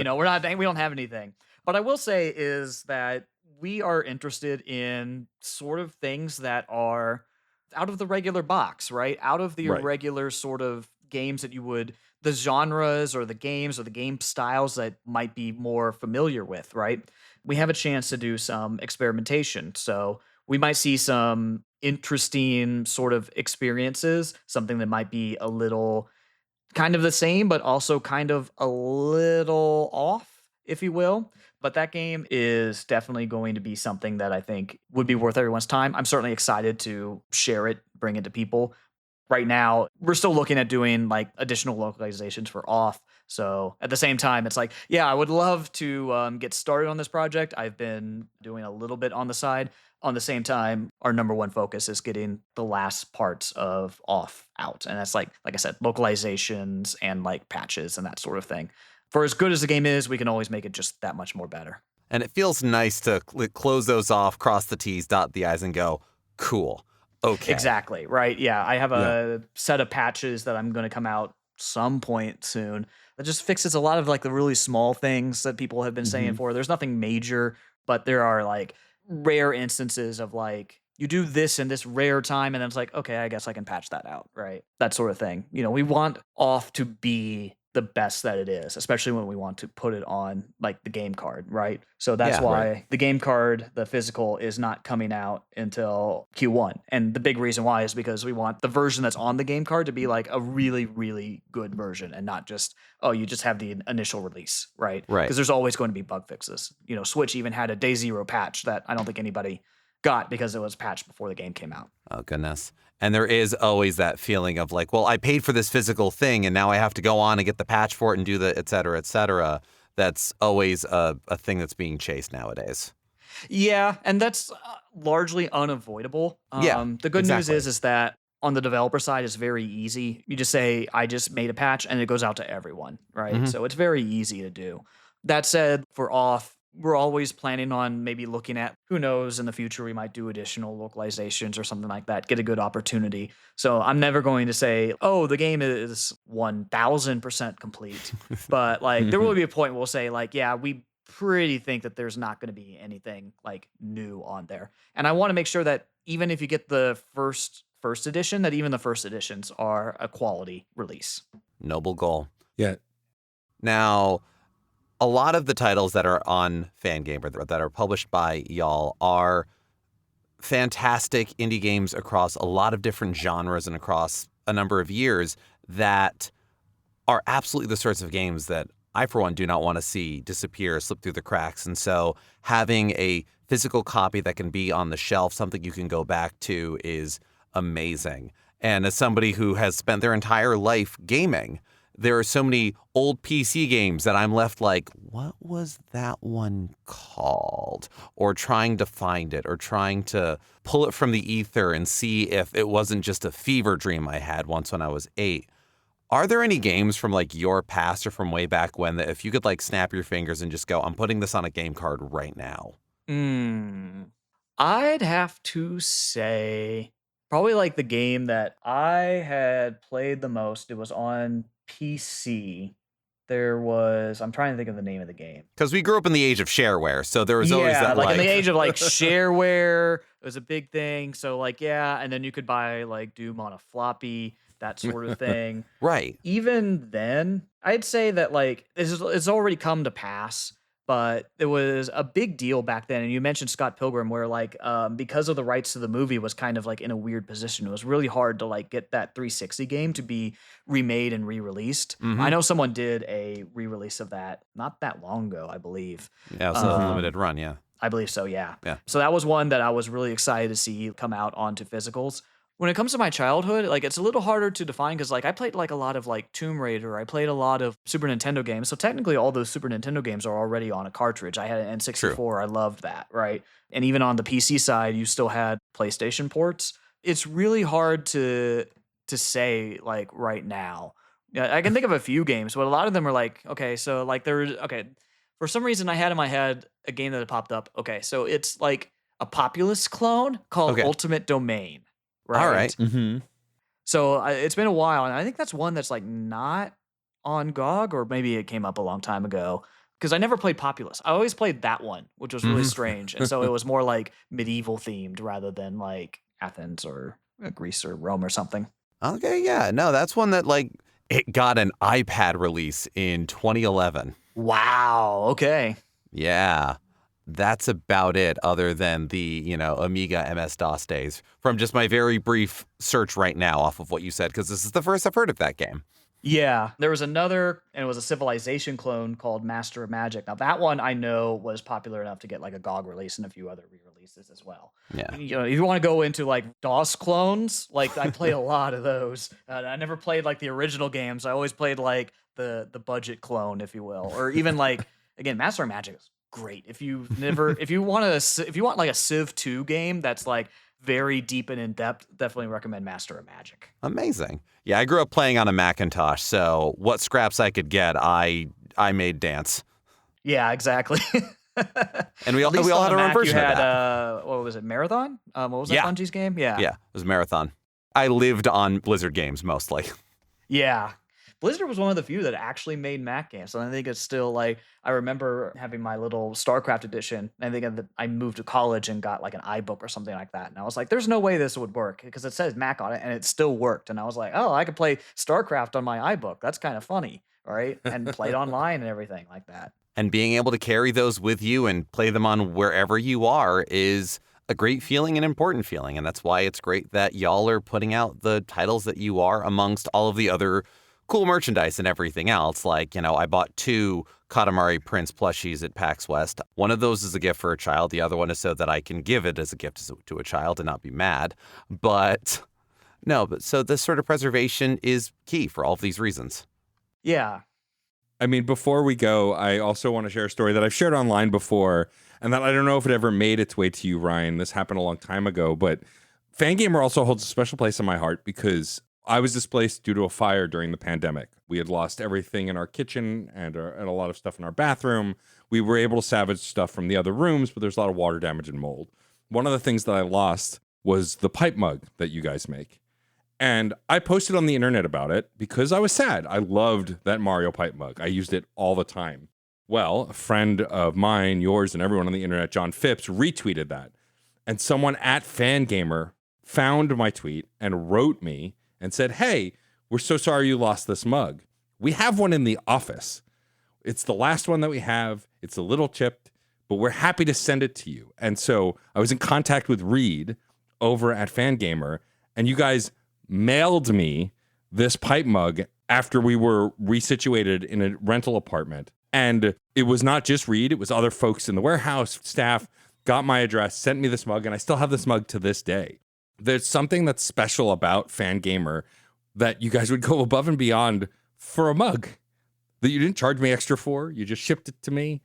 don't have anything. But I will say is that we are interested in sort of things that are out of the regular box, right? Out of the Right. regular sort of games that the genres or the games or the game styles that might be more familiar with, right? We have a chance to do some experimentation. So we might see some interesting sort of experiences, something that might be a little kind of the same, but also kind of a little off, if you will. But that game is definitely going to be something that I think would be worth everyone's time. I'm certainly excited to share it, bring it to people. Right now, we're still looking at doing like additional localizations for Off. So at the same time, it's like, yeah, I would love to get started on this project. I've been doing a little bit on the side, on the same time, our number one focus is getting the last parts of off out. And that's like I said, localizations and like patches and that sort of thing. For as good as the game is, we can always make it just that much more better. And it feels nice to close those off, cross the T's, dot the I's, and go, cool. Okay. Exactly. Right. Yeah. I have a set of patches that I'm going to come out some point soon that just fixes a lot of like the really small things that people have been saying for. There's nothing major, but there are like rare instances of like, you do this in this rare time, and then it's like, okay, I guess I can patch that out. Right. That sort of thing. You know, we want off to be the best that it is, especially when we want to put it on like the game card, right? So that's why the game card, the physical, is not coming out until Q1. And the big reason why is because we want the version that's on the game card to be like a really, really good version and not just, oh, you just have the initial release, right? Right. Because there's always going to be bug fixes. You know, Switch even had a day zero patch that I don't think anybody got because it was patched before the game came out. Oh, goodness. And there is always that feeling of like, well, I paid for this physical thing and now I have to go on and get the patch for it and do the et cetera, et cetera. That's always a thing that's being chased nowadays. Yeah, and that's largely unavoidable. The good news exactly. is that on the developer side, it's very easy. You just say, I just made a patch, and it goes out to everyone, right? So it's very easy to do. That said, for off, we're always planning on maybe looking at, who knows, in the future, we might do additional localizations or something like that, get a good opportunity. So I'm never going to say, oh, the game is 1000% complete. But like, there will be a point where we'll say like, yeah, we pretty think that there's not going to be anything like new on there. And I want to make sure that even if you get the first edition, that even the first editions are a quality release. Noble goal. Yeah. Now, a lot of the titles that are on Fangamer that are published by y'all are fantastic indie games across a lot of different genres and across a number of years that are absolutely the sorts of games that I, for one, do not want to see disappear, slip through the cracks. And so having a physical copy that can be on the shelf, something you can go back to, is amazing. And as somebody who has spent their entire life gaming, there are so many old PC games that I'm left like, what was that one called? Or trying to find it, or trying to pull it from the ether and see if it wasn't just a fever dream I had once when I was 8. Are there any games from like your past or from way back when that if you could like snap your fingers and just go, I'm putting this on a game card right now? I'd have to say probably like the game that I had played the most. It was on PC. I'm trying to think of the name of the game. Because we grew up in the age of shareware, so there was always that like in the age of like shareware, it was a big thing. So like, yeah, and then you could buy like Doom on a floppy, that sort of thing. Right. Even then, I'd say that like it's already come to pass, but it was a big deal back then. And you mentioned Scott Pilgrim, where like because of the rights to the movie was kind of like in a weird position. It was really hard to like get that 360 game to be remade and re-released. I know someone did a re-release of that not that long ago, I believe. Yeah, it was a limited run, yeah. I believe so, yeah. Yeah. So that was one that I was really excited to see come out onto physicals. When it comes to my childhood, like it's a little harder to define because like I played like a lot of like Tomb Raider, I played a lot of Super Nintendo games. So technically all those Super Nintendo games are already on a cartridge. I had an N64, True. I loved that, right? And even on the PC side, you still had PlayStation ports. It's really hard to say like right now. Yeah, I can think of a few games, but a lot of them are like, okay, so like for some reason I had in my head a game that had popped up. Okay, so it's like a Populous clone called Ultimate Domain. Right. All right. So it's been a while, and I think that's one that's like not on GOG, or maybe it came up a long time ago because I never played Populous. I always played that one, which was really strange, and so it was more like medieval themed rather than like Athens or Greece or Rome or something. Okay, yeah. No, that's one that like it got an iPad release in 2011. Wow. Okay. Yeah. That's about it, other than the, Amiga MS-DOS days from just my very brief search right now off of what you said, because this is the first I've heard of that game. Yeah. There was another, and it was a Civilization clone called Master of Magic. Now, that one I know was popular enough to get like a GOG release and a few other re-releases as well. Yeah. If you want to go into like DOS clones, like I played a lot of those. I never played like the original games. I always played like the budget clone, if you will, or even like, again, Master of Magic is great. If you've never, if you want like a Civ 2 game that's like very deep and in depth, definitely recommend Master of Magic. Amazing. Yeah, I grew up playing on a Macintosh, so what scraps I could get, I made dance. Yeah, exactly. And we all At least had on the our own Mac, version you of had, that. what was it, Marathon? What was that Yeah. Bungie's game? Yeah. Yeah, it was Marathon. I lived on Blizzard games mostly. Yeah. Blizzard was one of the few that actually made Mac games. And I think it's still like, I remember having my little StarCraft edition. I think I moved to college and got like an iBook or something like that. And I was like, there's no way this would work because it says Mac on it and it still worked. And I was like, oh, I could play StarCraft on my iBook. That's kind of funny. Right. And play it online and everything like that. And being able to carry those with you and play them on wherever you are is a great feeling, an important feeling. And that's why it's great that y'all are putting out the titles that you are amongst all of the other cool merchandise and everything else. Like, I bought 2 Katamari Prince plushies at PAX West. One of those is a gift for a child. The other one is so that I can give it as a gift to a child and not be mad. But so this sort of preservation is key for all of these reasons. Yeah. I mean, before we go, I also want to share a story that I've shared online before, and that I don't know if it ever made its way to you, Ryan. This happened a long time ago, but Fangamer also holds a special place in my heart because I was displaced due to a fire during the pandemic. We had lost everything in our kitchen and a lot of stuff in our bathroom. We were able to salvage stuff from the other rooms, but there's a lot of water damage and mold. One of the things that I lost was the pipe mug that you guys make. And I posted on the internet about it because I was sad. I loved that Mario pipe mug. I used it all the time. Well, a friend of mine, yours, and everyone on the internet, John Phipps, retweeted that. And someone at Fangamer found my tweet and wrote me and said, hey, we're so sorry you lost this mug. We have one in the office. It's the last one that we have. It's a little chipped, but we're happy to send it to you. And so I was in contact with Reed over at Fangamer, and you guys mailed me this pipe mug after we were resituated in a rental apartment. And it was not just Reed, it was other folks in the warehouse, staff, got my address, sent me this mug, and I still have this mug to this day. There's something that's special about Fangamer that you guys would go above and beyond for a mug that you didn't charge me extra for. You just shipped it to me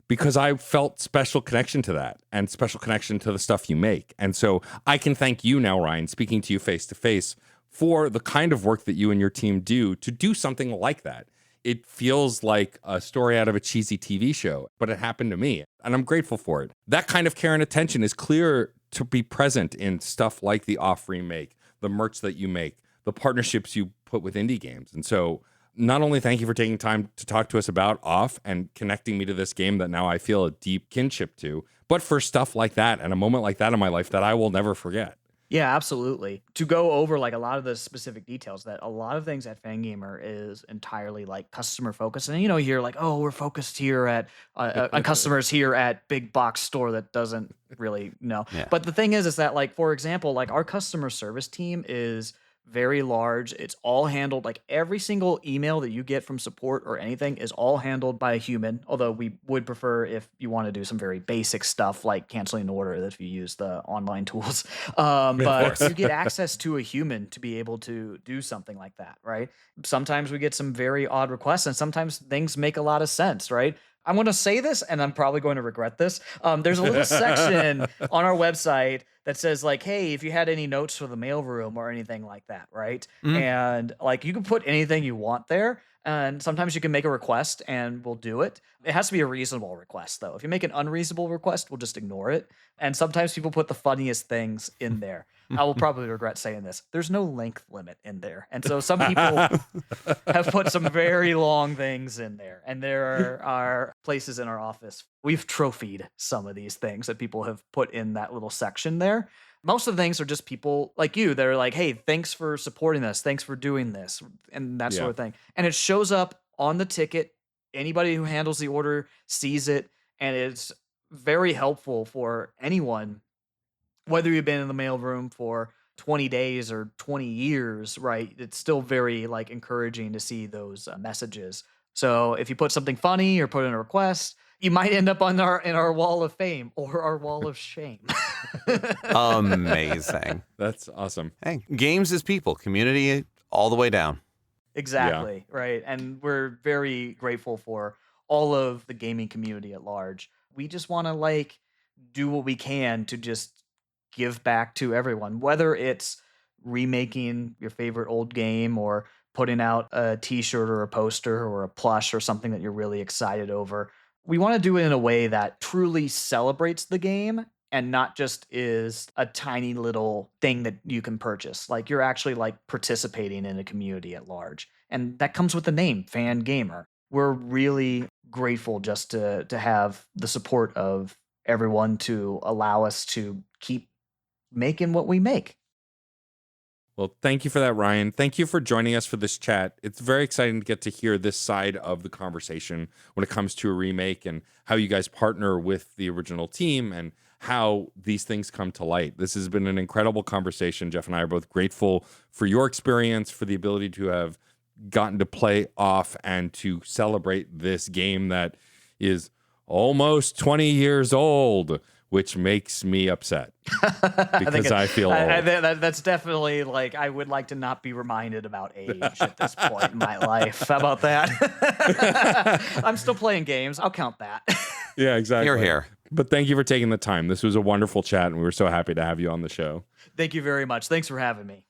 because I felt special connection to that and special connection to the stuff you make. And so I can thank you now, Ryan, speaking to you face to face, for the kind of work that you and your team do to do something like that. It feels like a story out of a cheesy TV show, but it happened to me, and I'm grateful for it. That kind of care and attention is clear to be present in stuff like the offer you make, the merch that you make, the partnerships you put with indie games. And so not only thank you for taking time to talk to us about Off and connecting me to this game that now I feel a deep kinship to, but for stuff like that and a moment like that in my life that I will never forget. Yeah, absolutely. To go over like a lot of the specific details, that a lot of things at Fangamer is entirely like customer focused. And you're like, oh, we're focused here at on customers here at big box store that doesn't really know. Yeah. But the thing is that like, for example, like our customer service team is very large. It's all handled, like every single email that you get from support or anything is all handled by a human. Although we would prefer if you want to do some very basic stuff like canceling an order if you use the online tools. But you get access to a human to be able to do something like that, right? Sometimes we get some very odd requests and sometimes things make a lot of sense, right? I'm going to say this, and I'm probably going to regret this. There's a little section on our website that says like, hey, if you had any notes for the mailroom or anything like that, right? And like you can put anything you want there. And sometimes you can make a request and we'll do it. It has to be a reasonable request, though. If you make an unreasonable request, we'll just ignore it. And sometimes people put the funniest things in there. I will probably regret saying this. There's no length limit in there. And so some people have put some very long things in there. And there are places in our office. We've trophied some of these things that people have put in that little section there. Most of the things are just people like you that are like, hey, thanks for supporting us. Thanks for doing this and that sort of thing. And it shows up on the ticket. Anybody who handles the order sees it. And it's very helpful for anyone, whether you've been in the mailroom for 20 days or 20 years, right? It's still very like encouraging to see those messages. So if you put something funny or put in a request, you might end up on in our wall of fame or our wall of shame. Amazing. That's awesome. Hey, games is people, community all the way down. Exactly, right. And we're very grateful for all of the gaming community at large. We just want to like do what we can to just give back to everyone, whether it's remaking your favorite old game or putting out a t-shirt or a poster or a plush or something that you're really excited over. We want to do it in a way that truly celebrates the game and not just is a tiny little thing that you can purchase. Like you're actually like participating in a community at large. And that comes with the name Fan Gamer. We're really grateful just to have the support of everyone to allow us to keep making what we make. Well, thank you for that, Ryan. Thank you for joining us for this chat. It's very exciting to get to hear this side of the conversation when it comes to a remake and how you guys partner with the original team and how these things come to light. This has been an incredible conversation. Geoff and I are both grateful for your experience, for the ability to have gotten to play off and to celebrate this game that is almost 20 years old, which makes me upset because I feel old. That's definitely like, I would like to not be reminded about age at this point in my life. How about that? I'm still playing games. I'll count that. Yeah, exactly. Hear, hear. But thank you for taking the time. This was a wonderful chat, and we were so happy to have you on the show. Thank you very much. Thanks for having me.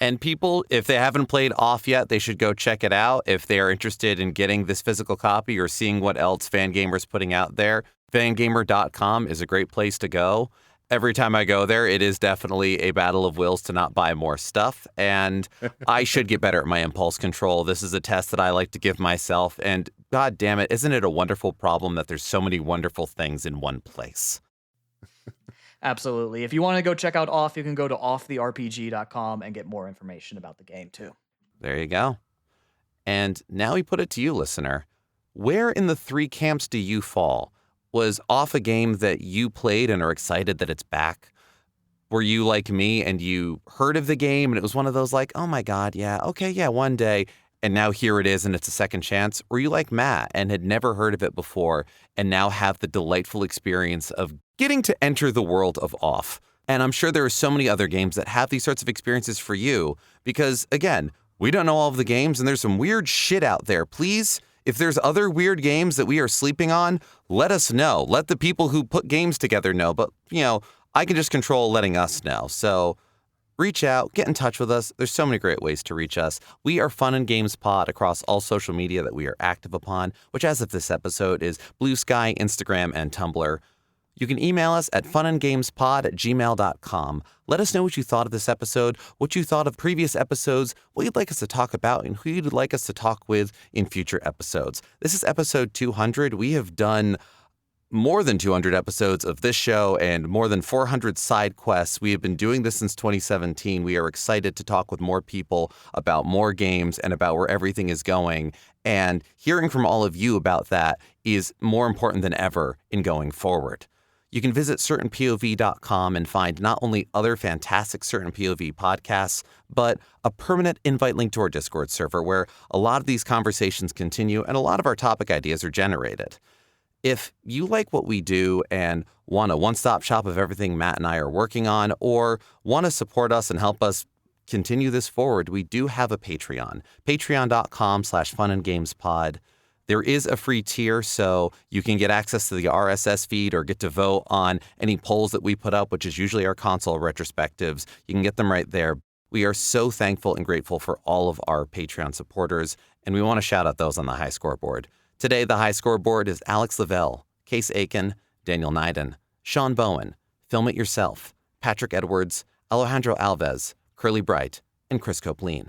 And people, if they haven't played Off yet, they should go check it out. If they are interested in getting this physical copy or seeing what else Fangamer's putting out there, fangamer.com is a great place to go. Every time I go there, it is definitely a battle of wills to not buy more stuff. And I should get better at my impulse control. This is a test that I like to give myself. And God damn it, isn't it a wonderful problem that there's so many wonderful things in one place? Absolutely. If you want to go check out Off, you can go to offtherpg.com and get more information about the game too. There you go. And now we put it to you, listener. Where in the three camps do you fall? Was Off a game that you played and are excited that it's back? Were you like me and you heard of the game and it was one of those like, oh my God, yeah, okay, yeah, one day, and now here it is and it's a second chance? Were you like Matt and had never heard of it before and now have the delightful experience of getting to enter the world of Off? And I'm sure there are so many other games that have these sorts of experiences for you because, again, we don't know all of the games and there's some weird shit out there. Please, if there's other weird games that we are sleeping on, let us know. Let the people who put games together know. But, I can just control letting us know. So reach out, get in touch with us. There's so many great ways to reach us. We are Fun and Games Pod across all social media that we are active upon, which as of this episode is Blue Sky, Instagram, and Tumblr. You can email us at funandgamespod@gmail.com. Let us know what you thought of this episode, what you thought of previous episodes, what you'd like us to talk about, and who you'd like us to talk with in future episodes. This is episode 200. We have done more than 200 episodes of this show and more than 400 side quests. We have been doing this since 2017. We are excited to talk with more people about more games and about where everything is going. And hearing from all of you about that is more important than ever in going forward. You can visit certainpov.com and find not only other fantastic Certain POV podcasts, but a permanent invite link to our Discord server where a lot of these conversations continue and a lot of our topic ideas are generated. If you like what we do and want a one-stop shop of everything Matt and I are working on, or want to support us and help us continue this forward, we do have a Patreon, patreon.com/funandgamespod. There is a free tier, so you can get access to the RSS feed or get to vote on any polls that we put up, which is usually our console retrospectives. You can get them right there. We are so thankful and grateful for all of our Patreon supporters, and we want to shout out those on the high scoreboard. Today, the high scoreboard is Alex Lavelle, Case Aiken, Daniel Nyden, Sean Bowen, Film It Yourself, Patrick Edwards, Alejandro Alves, Curly Bright, and Chris Copleen.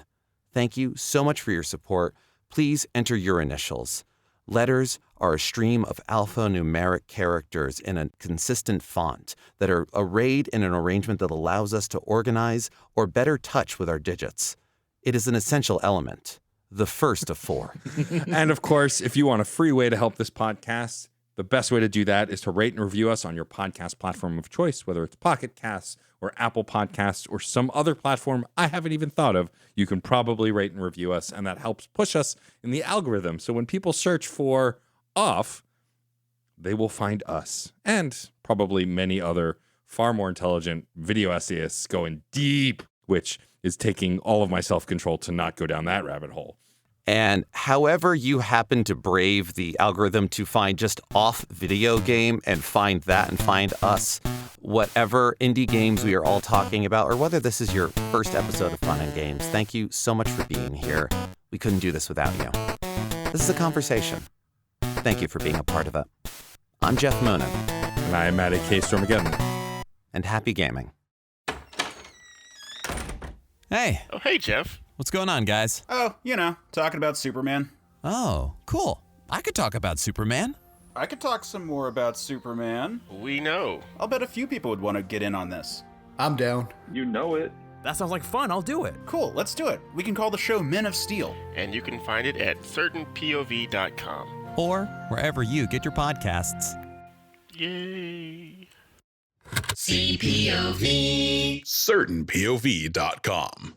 Thank you so much for your support. Please enter your initials. Letters are a stream of alphanumeric characters in a consistent font that are arrayed in an arrangement that allows us to organize or better touch with our digits. It is an essential element. The first of four. And of course, if you want a free way to help this podcast, the best way to do that is to rate and review us on your podcast platform of choice, whether it's Pocket Casts or Apple Podcasts or some other platform I haven't even thought of. You can probably rate and review us, and that helps push us in the algorithm. So when people search for Off, they will find us and probably many other far more intelligent video essayists going deep, which is taking all of my self-control to not go down that rabbit hole. And however you happen to brave the algorithm to find just off video game and find that and find us, whatever indie games we are all talking about, or whether this is your first episode of Fun and Games, thank you so much for being here. We couldn't do this without you. This is a conversation. Thank you for being a part of it. I'm Geoff Moonen. And I am Matt A.K. Stormageddon. And happy gaming. Hey, Oh, hey, Geoff. what's going on, guys? Oh, talking about Superman. Oh, cool. I could talk about Superman. I could talk some more about Superman. We know. I'll bet a few people would want to get in on this. I'm down. You know it. That sounds like fun. I'll do it. Cool, let's do it. We can call the show Men of Steel. And you can find it at certainpov.com. Or wherever you get your podcasts. Yay. CPOV. CertainPOV.com.